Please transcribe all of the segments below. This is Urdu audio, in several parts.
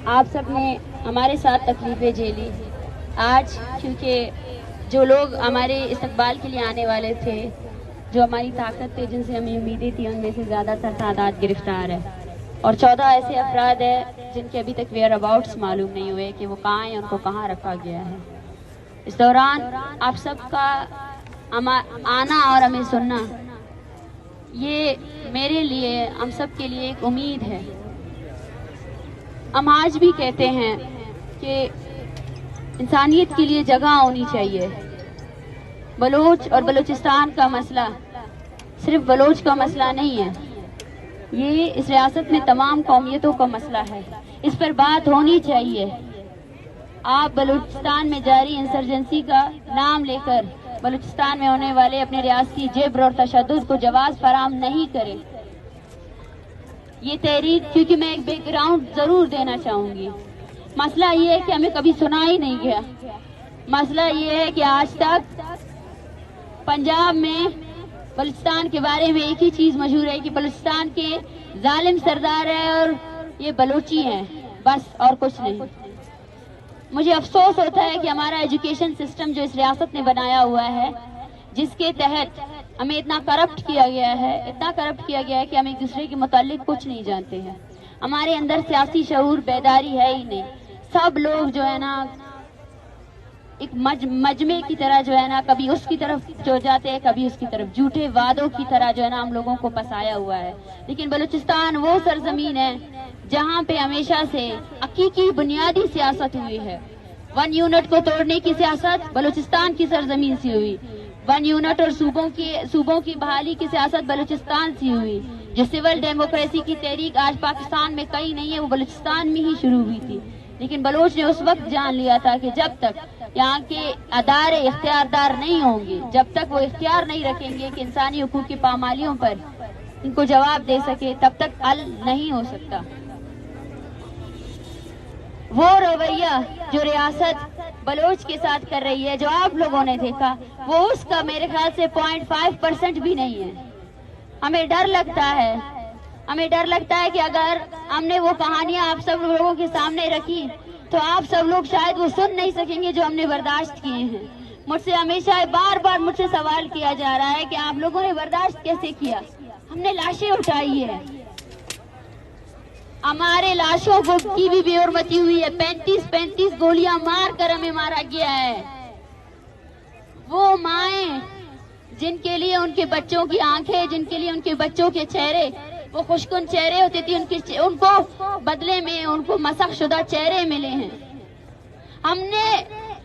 آپ سب نے ہمارے ساتھ تکلیفیں جھیلی. آج کیونکہ جو لوگ ہمارے استقبال کے لیے آنے والے تھے، جو ہماری طاقت تھے، جن سے ہمیں امیدیں تھیں، ان میں سے زیادہ تر تعداد گرفتار ہے اور 14 ایسے افراد ہیں جن کے ابھی تک ویئر اباؤٹس معلوم نہیں ہوئے کہ وہ کہاں ہیں، ان کو کہاں رکھا گیا ہے. اس دوران آپ سب کا آنا اور ہمیں سننا، یہ میرے لیے، ہم سب کے لیے ایک امید ہے. ہم آج بھی کہتے ہیں کہ انسانیت کے لیے جگہ ہونی چاہیے. بلوچ اور بلوچستان کا مسئلہ صرف بلوچ کا مسئلہ نہیں ہے، یہ اس ریاست میں تمام قومیتوں کا مسئلہ ہے. اس پر بات ہونی چاہیے. آپ بلوچستان میں جاری انسرجنسی کا نام لے کر بلوچستان میں ہونے والے اپنے ریاستی جبر اور تشدد کو جواز فراہم نہیں کریں. یہ تحریک، کیونکہ میں ایک بیک گراؤنڈ ضرور دینا چاہوں گی. مسئلہ یہ ہے کہ ہمیں کبھی سنا ہی نہیں گیا. مسئلہ یہ ہے کہ آج تک پنجاب میں بلوچستان کے بارے میں ایک ہی چیز مشہور ہے کہ بلوچستان کے ظالم سردار ہے اور یہ بلوچی ہیں، بس اور کچھ نہیں. مجھے افسوس ہوتا ہے کہ ہمارا ایجوکیشن سسٹم جو اس ریاست نے بنایا ہوا ہے، جس کے تحت ہمیں اتنا کرپٹ کیا گیا ہے کہ ہم ایک دوسرے کے متعلق کچھ نہیں جانتے ہیں. ہمارے اندر سیاسی شعور بیداری ہے ہی نہیں. سب لوگ جو ہے نا ایک مجمع کی طرح جو ہے نا کبھی اس کی طرف جو جاتے ہیں، کبھی اس کی طرف، جھوٹے وعدوں کی طرح جو ہے نا ہم لوگوں کو پسایا ہوا ہے. لیکن بلوچستان وہ سرزمین ہے جہاں پہ ہمیشہ سے حقیقی بنیادی سیاست ہوئی ہے. 1 یونٹ کو توڑنے کی سیاست بلوچستان کی سرزمین سے ہوئی. 1 یونٹ اور صوبوں کی بحالی کی سیاست بلوچستان سے ہوئی. جو سول ڈیموکریسی کی تحریک آج پاکستان میں کہیں نہیں ہے، وہ بلوچستان میں ہی شروع ہوئی تھی. لیکن بلوچ نے اس وقت جان لیا تھا کہ جب تک یہاں کے ادارے اختیاردار نہیں ہوں گے، جب تک وہ اختیار نہیں رکھیں گے کہ انسانی حقوق کی پامالیوں پر ان کو جواب دے سکے، تب تک حل نہیں ہو سکتا. وہ رویہ جو ریاست بلوچ کے ساتھ کر رہی ہے، جو آپ لوگوں نے دیکھا، وہ اس کا میرے خیال سے 0.5% بھی نہیں ہے. ہمیں ڈر لگتا ہے کہ اگر ہم نے وہ کہانیاں آپ سب لوگوں کے سامنے رکھی تو آپ سب لوگ شاید وہ سن نہیں سکیں گے جو ہم نے برداشت کیے ہیں. مجھ سے ہمیشہ بار مجھ سے سوال کیا جا رہا ہے کہ آپ لوگوں نے برداشت کیسے کیا. ہم نے لاشیں اٹھائی ہے، ہمارے لاشوں کی بھی بے حرمتی ہوئی ہے. 35 گولیاں مار کر ہمیں مارا گیا ہے. وہ مائیں جن کے لیے ان کے بچوں کی آنکھیں، جن کے لیے ان کے بچوں کے چہرے وہ خوشکن چہرے ہوتے تھے، ان کو بدلے میں ان کو مسخ شدہ چہرے ملے ہیں. ہم نے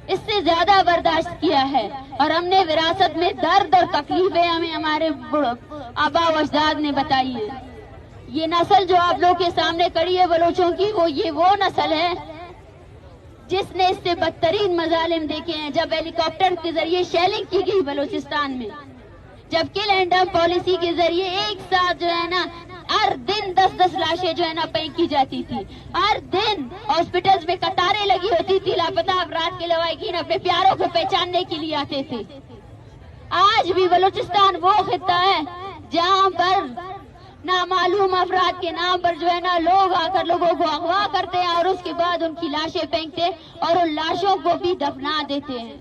اس سے زیادہ برداشت کیا ہے اور ہم نے وراثت میں درد اور تکلیفیں ہمیں ہمارے آبا و اجداد نے بتائی ہیں. یہ نسل جو آپ لوگ کے سامنے کڑی ہے بلوچوں کی، وہ نسل ہے جس نے اس سے بدترین مظالم دیکھے ہیں. جب ہیلی کاپٹر کے ذریعے شیلنگ کی گئی بلوچستان میں، جب کل اینڈ ڈمپ پالیسی کے ذریعے ایک ساتھ جو ہے نا ہر دن 10 لاشیں جو ہے نا پھینکی جاتی تھی، ہر دن ہاسپٹلز میں قطاریں لگی ہوتی تھی، لاپتہ افراد کے لواحقین اپنے پیاروں کو پہچاننے کے لیے آتے تھے. آج بھی بلوچستان وہ خطہ ہے جہاں پر نامعلوم افراد کے نام پر جو ہے نا لوگ آ کر لوگوں کو اغوا کرتے ہیں اور اس کے بعد ان کی لاشیں پھینکتے اور ان لاشوں کو بھی دفنا دیتے ہیں.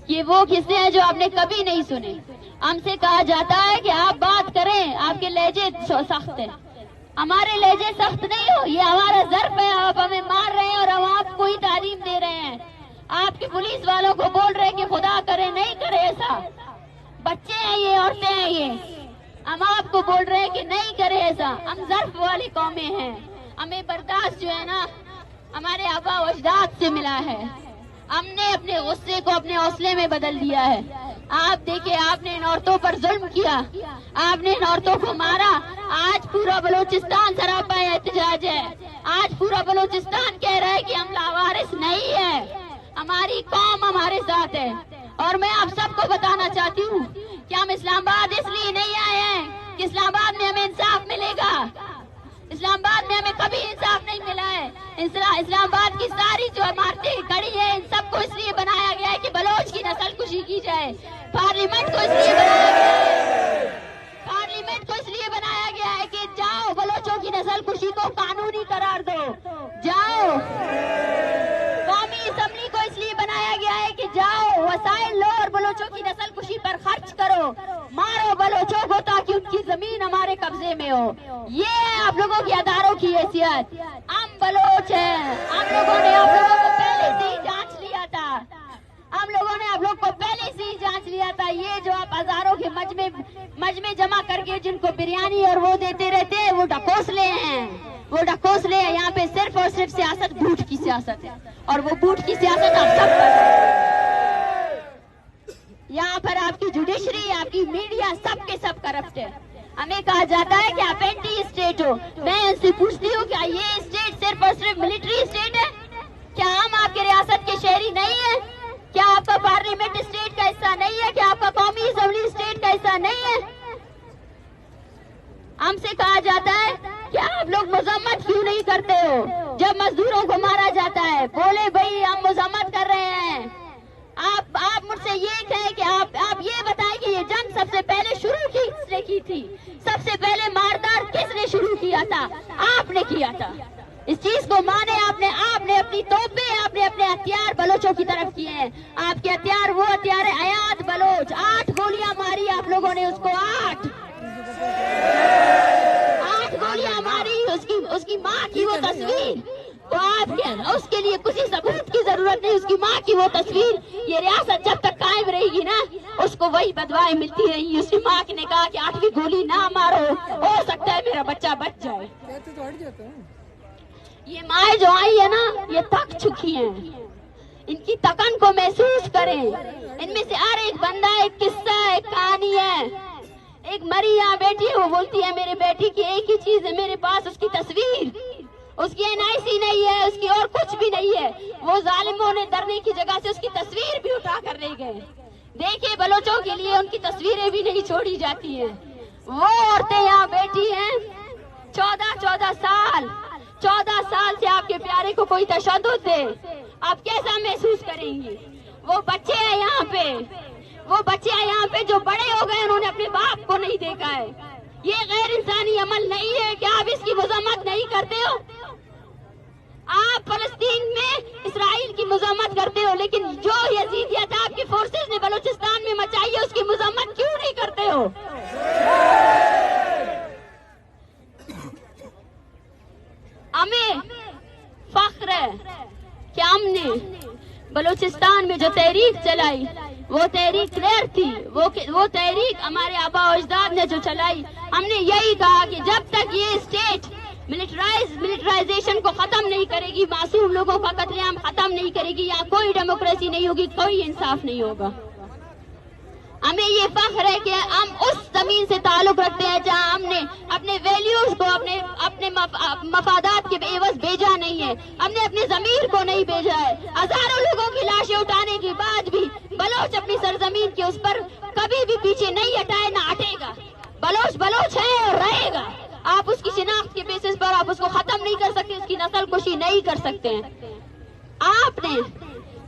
یہ وہ قصے ہیں جو آپ نے کبھی نہیں سنے. ہم سے کہا جاتا ہے کہ آپ بات کریں، آپ کے لہجے سخت ہیں. ہمارے لہجے سخت نہیں ہو، یہ ہمارا ظرف ہے. آپ ہمیں مار رہے ہیں اور ہم آپ کو ہی تعلیم دے رہے ہیں. آپ کے پولیس والوں کو بول رہے ہیں کہ خدا کرے نہیں کرے ایسا. بچے ہیں یہ، عورتیں ہیں یہ، ہم آپ کو بول رہے ہیں کہ نہیں کرے ایسا. ہم ظرف والی قومیں ہیں. ہمیں برداشت جو ہے نا ہمارے آبا و اجداد سے ملا ہے. ہم نے اپنے غصے کو اپنے حوصلے میں بدل دیا ہے. آپ دیکھیں، آپ نے ان عورتوں پر ظلم کیا، آپ نے ان عورتوں کو مارا. آج پورا بلوچستان سراپا احتجاج ہے. آج پورا بلوچستان کہہ رہا ہے کہ ہم لاوارث نہیں ہے، ہماری قوم ہمارے ساتھ ہے. اور میں آپ سب کو بتانا چاہتی ہوں کہ ہم اسلام آباد اس لیے نہیں آئے ہیں کہ اسلام آباد میں ہمیں انصاف ملے گا. اسلام آباد میں ہمیں کبھی انصاف نہیں ملا ہے. اسلام آباد کی ساری جو عمارتیں کھڑی ہیں، ان سب کو اس لیے بنایا گیا ہے کہ بلوچ کی نسل کشی کی جائے. پارلیمنٹ کو اس لیے بنایا گیا ہے کہ جاؤ بلوچوں کی نسل کشی کو قانونی قرار دو. وسائل لو اور بلوچوں کی نسل کشی پر خرچ کرو. مارو بلوچوں کو تاکہ ان کی زمین ہمارے قبضے میں ہو. یہ ہے آپ لوگوں کی اداروں کی حیثیت. ہم بلوچ ہیں. ہم لوگوں نے آپ لوگوں کو پہلے سے ہی جانچ لیا تھا. ہم لوگوں نے آپ لوگ کو پہلے سے ہی جانچ لیا تھا. یہ جو آپ ہزاروں کے مجمع جمع کر کے جن کو بریانی اور وہ دیتے رہتے ہیں وہ ڈھکوسلے ہیں. وہ ڈھکوسلے ہیں. یہاں پہ صرف اور صرف سیاست بھوٹ کی سیاست ہے اور وہ بھوٹ کی سیاست آپ سب کر رہے ہیں. یہاں پر آپ کی جوڈیشری آپ کی میڈیا سب کے سب کرپٹ ہے. ہمیں کہا جاتا ہے کہ آپ اینٹی اسٹیٹ ہو. میں ان سے پوچھتی ہوں کیا یہ اسٹیٹ صرف اور صرف ملٹری اسٹیٹ ہے؟ کیا ہم آپ کے ریاست کے شہری نہیں ہیں؟ کیا آپ کا پارلیمنٹ اسٹیٹ کا حصہ نہیں ہے؟ کیا آپ کا قومی اسمبلی اسٹیٹ کا حصہ نہیں ہے؟ ہم سے کہا جاتا ہے کہ آپ لوگ مذمت کیوں نہیں کرتے ہو جب مزدوروں کو مارا جاتا ہے؟ بولے بھائی ہم مذمت کر رہے ہیں. آپ مجھ سے یہ کہیں کہ آپ یہ بتائیں کہ یہ جنگ سب سے پہلے شروع کس نے کی تھی؟ سب سے پہلے ماردار کس نے شروع کیا تھا؟ آپ نے کیا تھا. اس چیز کو مانے. آپ نے اپنی توپیں آپ نے اپنے ہتھیار بلوچوں کی طرف کیے ہیں. آپ کے ہتھیار وہ ہتھیار ہے حیات بلوچ. 8 گولیاں ماری آپ لوگوں نے اس کو. 8 گولیاں ماری. اس کی ماں کی وہ تصویر تو آپ کے اس کے لیے کسی ثبوت کی ضرورت نہیں. اس کی ماں کی وہ تصویر. یہ ریاست جب تک قائم رہے گی نا اس کو وہی بدوائیں ملتی رہیں گی. اس کی ماں نے کہا کہ 8ویں گولی نہ مارو, ہو سکتا ہے میرا بچہ بچ جائے. یہ مائیں جو آئی ہے نا یہ تھک چکی ہیں. ان کی تکن کو محسوس کریں. ان میں سے ہر ایک بندہ ایک قصہ ایک کہانی ہے. ایک مری یہاں بیٹھی ہے, وہ بولتی ہے میری بیٹی کی ایک ہی چیز ہے میرے پاس, اس کی تصویر. اس کی NIC نہیں ہے, اس کی اور کچھ بھی نہیں ہے. وہ ظالموں نے ڈرنے کی جگہ سے اس کی تصویر بھی اٹھا کر لے گئے. دیکھیں بلوچوں کے لیے ان کی تصویریں بھی نہیں چھوڑی جاتی ہیں. وہ عورتیں یہاں بیٹھی ہیں 14 سال. 14 سال سے آپ کے پیارے کو کوئی تشدد دے, آپ کیسا محسوس کریں گی؟ وہ بچے ہیں یہاں پہ, وہ بچے ہیں یہاں پہ جو بڑے ہو گئے, انہوں نے اپنے باپ کو نہیں دیکھا ہے. یہ غیر انسانی عمل نہیں ہے. کیا آپ اس کی مذمت نہیں کرتے ہو؟ آپ فلسطین میں اسرائیل کی مذمت کرتے ہو, لیکن جو یزیدیت آپ کی فورسز نے بلوچستان میں مچائی ہے اس کی مذمت کیوں نہیں کرتے ہو؟ ہمیں فخر ہے کہ ہم نے بلوچستان میں جو تحریک چلائی وہ تحریک کلیئر تھی. وہ تحریک ہمارے آبا و اجداد نے جو چلائی, ہم نے یہی کہا کہ جب تک یہ اسٹیٹ ملٹرائزیشن کو ختم نہیں کرے گی, معصوم لوگوں کا قتل عام ختم نہیں کرے گی, یہاں کوئی ڈیموکریسی نہیں ہوگی, کوئی انصاف نہیں ہوگا. ہمیں یہ فخر ہے کہ ہم اس زمین سے تعلق رکھتے ہیں جہاں ہم نے اپنے ویلیوز کو اپنے مفادات کے عوض بھیجا نہیں ہے. ہم نے اپنے ضمیر کو نہیں بھیجا ہے. ہزاروں لوگوں کی لاشیں اٹھانے کے بعد بھی بلوچ اپنی سرزمین کے اس پر کبھی بھی پیچھے نہیں ہٹائے, نہ ہٹے گا. بلوچ ہے اور رہے گا. آپ اس کی شناخت کے بیسس پر آپ اس کو ختم نہیں کر سکتے, اس کی نسل کشی نہیں کر سکتے ہیں. آپ نے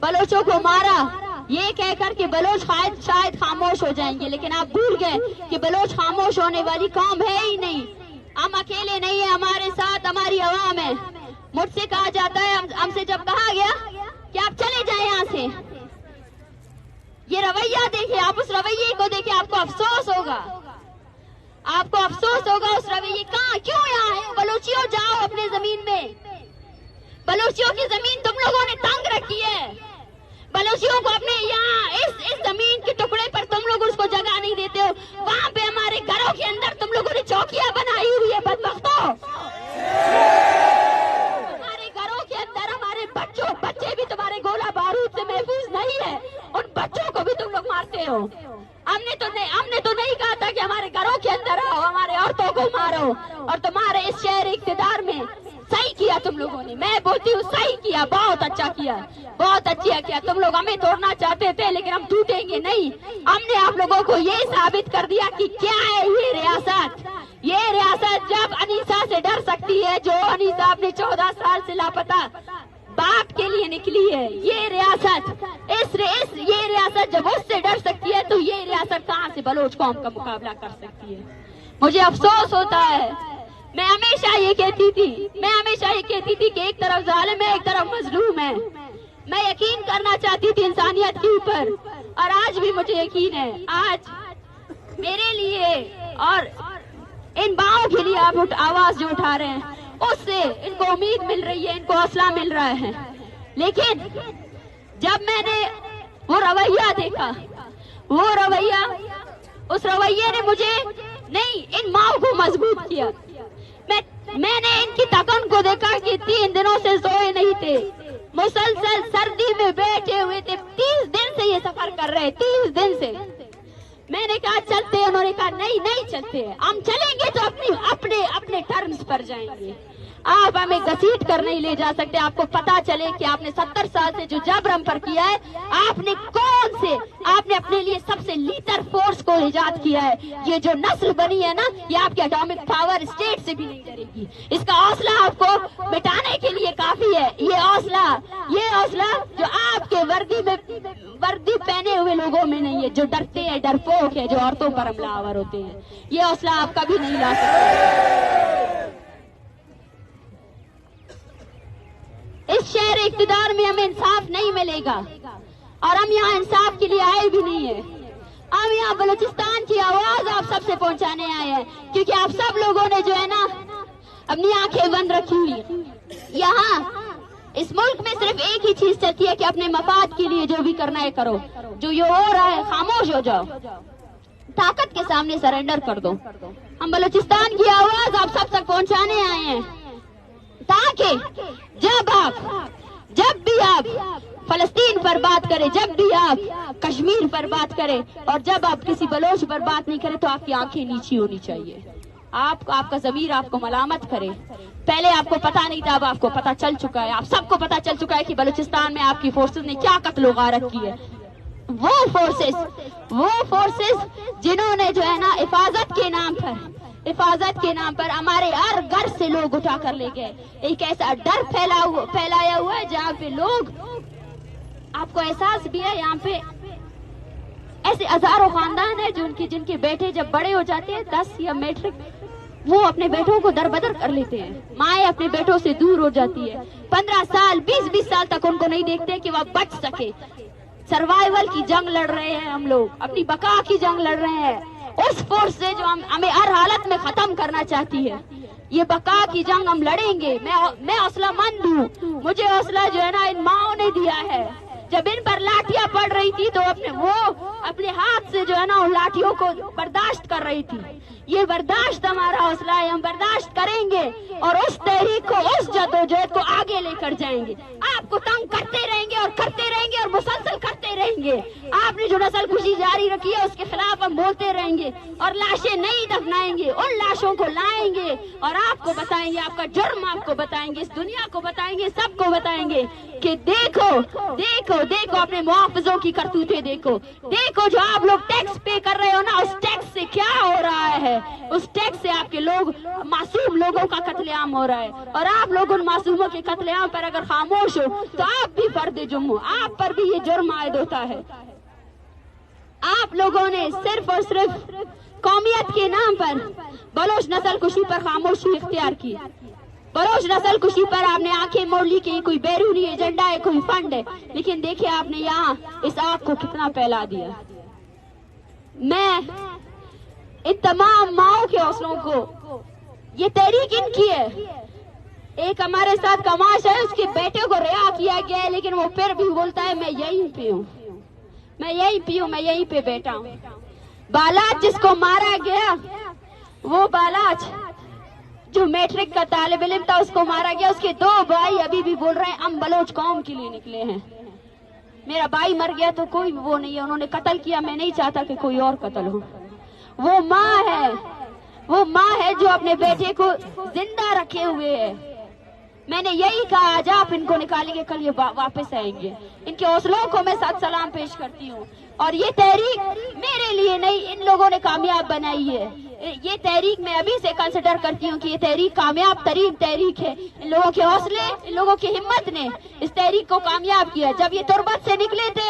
بلوچوں کو مارا یہ کہہ کر کہ بلوچ شاید خاموش ہو جائیں گے, لیکن آپ بھول گئے کہ بلوچ خاموش ہونے والی قوم ہے ہی نہیں. ہم اکیلے نہیں ہیں, ہمارے ساتھ ہماری عوام ہے. مجھ سے کہا جاتا ہے, ہم سے جب کہا گیا کہ آپ چلے جائیں یہاں سے, یہ رویہ دیکھیں, آپ اس رویے کو دیکھیں, آپ کو افسوس ہوگا. آپ کو افسوس ہوگا اس رویے. کیوں یہاں ہے بلوچیوں؟ جاؤ اپنے زمین میں. بلوچیوں کی زمین تم لوگوں نے تنگ رکھی ہے. بلوچیوں کو اپنے یہاں اس زمین کے ٹکڑے پر تم لوگ اس کو جگہ نہیں دیتے ہو. وہاں پہ ہمارے گھروں کے اندر تم لوگوں نے چوکیاں بنائی ہوئی ہے. بدبختوں, ہمارے گھروں کے اندر ہمارے بچے بھی تمہارے گولہ بارود سے محفوظ نہیں ہے. ان بچوں کو بھی تم لوگ مارتے ہو. ہم نے تو نہیں کہا تھا کہ ہمارے گھروں کے اندر آؤ, ہمارے عورتوں کو مارو. اور تمہارے اس شہر اقتدار میں صحیح کیا تم لوگوں نے. میں بولتی ہوں صحیح کیا, بہت اچھا کیا, بہت اچھا کیا. تم لوگ ہمیں توڑنا چاہتے تھے لیکن ہم ٹوٹیں گے نہیں. ہم نے آپ لوگوں کو یہ ثابت کر دیا کہ کیا ہے یہ ریاست. یہ ریاست جب انیسا سے ڈر سکتی ہے, جو انیسا اپنے 14 سال سے لاپتہ باپ کے لیے نکلی ہے, یہ ریاست یہ ریاست جب اس سے ڈر سکتی ہے تو یہ ریاست کہاں سے بلوچ قوم کا مقابلہ کر سکتی ہے. مجھے افسوس ہوتا ہے. میں ہمیشہ یہ کہتی تھی کہ ایک طرف ظالم ہے, ایک طرف مظلوم ہے. میں یقین کرنا چاہتی تھی انسانیت کے اوپر, اور آج بھی مجھے یقین ہے آج میرے لیے اور ان ماؤں کے لیے آپ آواز جو اٹھا رہے ہیں اس سے ان کو امید مل رہی ہے، ان کو حوصلہ مل رہا ہے. لیکن جب میں نے وہ رویہ دیکھا، وہ رویہ، اس رویے نے مجھے نہیں ان ماؤں کو مضبوط کیا. میں نے ان کی تکن کو دیکھا کہ 3 دنوں سے سوئے نہیں تھے، مسلسل سردی میں بیٹھے ہوئے تھے، 30 دن سے یہ سفر کر رہے، 30 دن سے. میں نے کہا چلتے ہیں، انہوں نے کہا نہیں چلتے، ہم چلیں گے تو اپنے ٹرمز پر جائیں گے. آپ ہمیں گھسیٹ کر نہیں لے جا سکتے. آپ کو پتا چلے کہ آپ نے 70 سال سے جو جبر ہم پر کیا ہے، آپ نے اپنے لیے سب سے لیتر فورس کو ایجاد کیا ہے. یہ جو نسل بنی ہے نا، یہ آپ کے اٹامک پاور اسٹیٹ سے بھی نہیں ڈرے گی. اس کا حوصلہ آپ کو مٹانے کے لیے کافی ہے. یہ حوصلہ جو آپ کے وردی پہنے ہوئے لوگوں میں نہیں ہے، جو ڈرتے ہیں، ڈرپوک ہے، جو عورتوں پر حملہ آور ہوتے ہیں. یہ حوصلہ آپ کبھی نہیں لا سکتے. اس شہر اقتدار میں ہمیں انصاف نہیں ملے گا، اور ہم یہاں انصاف کے لیے آئے بھی نہیں ہیں. ہم یہاں بلوچستان کی آواز آپ سب سے پہنچانے آئے ہیں، کیونکہ آپ سب لوگوں نے جو ہے نا اپنی آنکھیں بند رکھی ہوئی. یہاں اس ملک میں صرف ایک ہی چیز چلتی ہے کہ اپنے مفاد کے لیے جو بھی کرنا ہے کرو، جو یہ ہو رہا ہے خاموش ہو جاؤ، طاقت کے سامنے سرنڈر کر دو. ہم بلوچستان کی آواز آپ سب تک پہنچانے آئے ہیں، تاکہ جب بھی آپ فلسطین پر بات کریں، جب بھی آپ کشمیر پر بات کریں، اور جب آپ کسی بلوچ پر بات نہیں کریں، تو آپ کی آنکھیں نیچی ہونی چاہیے. آپ کا ضمیر آپ کو ملامت کرے. پہلے آپ کو پتا نہیں تھا، اب آپ کو پتا چل چکا ہے. آپ سب کو پتا چل چکا ہے کہ بلوچستان میں آپ کی فورسز نے کیا قتل و غارت کی ہے. وہ فورسز جنہوں نے جو ہے نا حفاظت کے نام پر ہمارے ہر گھر سے لوگ اٹھا کر لے گئے. ایک ایسا ڈر پھیلایا ہوا ہے جہاں پہ لوگ، آپ کو احساس بھی ہے، یہاں پہ ایسے ہزاروں خاندان ہیں جن کے بیٹے جب بڑے ہو جاتے ہیں 10 یا میٹرک، وہ اپنے بیٹوں کو دربدر کر لیتے ہیں. مائیں اپنے بیٹوں سے دور ہو جاتی ہے. 15 سال 20 سال تک ان کو نہیں دیکھتے کہ وہ بچ سکے. سروائیول کی جنگ لڑ رہے ہیں ہم لوگ، اپنی بقا کی جنگ لڑ رہے ہیں اس فورس سے جو ہمیں ہر حالت میں ختم کرنا چاہتی ہے. یہ بقا کی جنگ ہم لڑیں گے. میں حوصلہ مند ہوں. مجھے حوصلہ جو ہے نا ان ماؤں نے دیا ہے. جب ان پر لاٹیاں پڑ رہی تھی تو وہ اپنے ہاتھ سے جو ہے نا ان لاٹھیوں کو برداشت کر رہی تھی. یہ برداشت ہمارا حوصلہ ہے. ہم برداشت کریں گے اور اس تحریک کو، اس جدوجہد کو آگے لے کر جائیں گے. آپ کو تنگ کرتے رہیں گے اور مسلسل کرتے رہیں گے. آپ نے جو نسل کشی جاری رکھی ہے اس کے خلاف ہم بولتے رہیں گے اور لاشیں نہیں دفنائیں گے. ان لاشوں کو لائیں گے اور آپ کو بتائیں گے، آپ کا جرم آپ کو بتائیں گے، اس دنیا کو بتائیں گے، سب کو بتائیں گے کہ دیکھو اپنے محافظوں کی کرتوتیں دیکھو جو آپ لوگ ٹیکس پے کر رہے ہو نا، اس ٹیکس سے کیا ہو رہا ہے. اس ٹیکس سے آپ کے لوگ، معصوم لوگوں کا قتل عام ہو رہا ہے. اور آپ لوگ ان معصوموں کے قتل عام پر اگر خاموش ہو تو آپ بھی فرد جرم ہو، آپ پر بھی یہ جرم عائد ہوتا ہے. آپ لوگوں نے صرف اور صرف قومیت کے نام پر بلوچ نسل کشی پر خاموشی اختیار کی. بلوچ نسل کشی پر آپ نے آنکھیں موڑ لی کہ کوئی بیرونی ایجنڈا ہے، کوئی فنڈ ہے. لیکن دیکھیں آپ نے یہاں اس آگ کو کتنا پھیلا دیا. میں ان تمام ماؤں کے حوصلوں کو، یہ تحریک ان کی ہے. ایک ہمارے ساتھ کماش ہے، اس کے بیٹے کو رہا کیا گیا ہے، لیکن وہ پھر بھی بولتا ہے میں یہیں پہ ہوں، میں یہیں پہ بیٹھا ہوں. بالاچ جس کو مارا گیا، وہ بالاچ جو میٹرک کا طالب علم تھا، اس کو مارا گیا. اس کے 2 بھائی ابھی بھی بول رہے ہیں ہم بلوچ قوم کے لیے نکلے ہیں. میرا بھائی مر گیا تو کوئی وہ نہیں ہے، انہوں نے قتل کیا، میں نہیں چاہتا کہ کوئی اور قتل ہو. وہ ماں ہے جو اپنے بیٹے کو زندہ رکھے ہوئے ہے. میں نے یہی کہا آج آپ ان کو نکالیں گے، کل یہ واپس آئیں گے. ان کے حوصلوں کو میں ساتھ سلام پیش کرتی ہوں. اور یہ تحریک میرے لیے نہیں، ان لوگوں نے کامیاب بنائی ہے. یہ تحریک میں ابھی سے کنسیڈر کرتی ہوں کہ یہ تحریک کامیاب ترین تحریک ہے. ان لوگوں کے حوصلے، ان لوگوں کی ہمت نے اس تحریک کو کامیاب کیا. جب یہ تربت سے نکلے تھے،